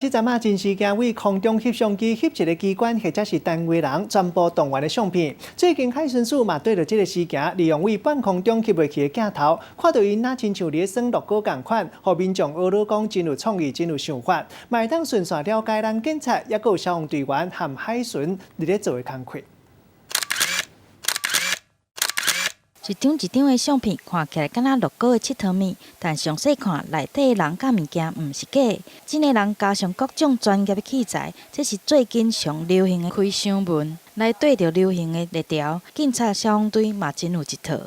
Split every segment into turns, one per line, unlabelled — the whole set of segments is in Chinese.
即阵啊，真事件为空中翕相机翕一个机关或者是单位人全部动员的相片。最近海巡署嘛对着这个事件，利用为半空中翕袂起的镜头，看到因那亲像咧耍乐高共款，互民众学到讲真有创意、真有想法，嘛会当顺续了解咱警察也有消防队员和海巡伫咧做的工作。
一张一张的相片看起来敢若乐高的佚佗物，但详细看内底的人甲物件毋是假的。真个人加上各种专业的器材，这是最近上流行的开箱文。来对着流行的列条，警察消防队嘛真有一套。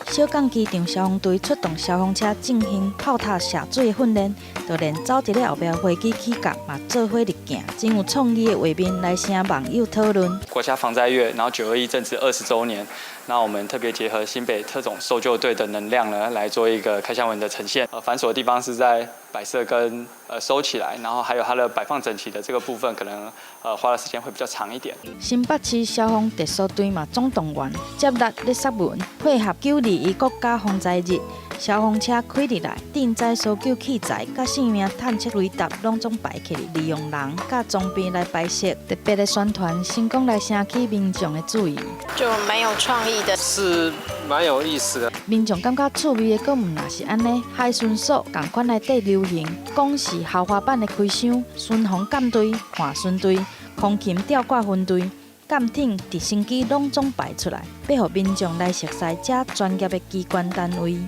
小港机场消防队出动消防车进行泡塔下水训练，就连走伫咧后壁飞机起降嘛做伙入镜，真有创意的画面来向网友讨论。
国家防灾月，然后921正值20周年，那我们特别结合新北特种搜救队的能量呢，来做一个开箱文的呈现。繁琐的地方是在摆设跟收起来，然后还有它的摆放整齐的这个部分，可能花的时间会比较长一点。
新北市消防特殊队嘛总动员接力咧杀文，配合921国家防灾日，消防车开入来，电载搜救器材甲性命探测雷达拢总摆起，利用人甲装备来拍摄，特别的宣传，成功来引起民众的注意。
就蛮有创意的，
是蛮有意思的。
民众感觉趣味的，阁毋若是安尼，海巡署共款内底流行，讲是豪华版的开箱，巡防舰队、滑巡队、空勤吊挂分队。 舰艇、直升机拢总摆出来，要互民众来熟悉这专业的机关单位。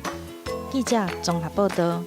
记者综合报道。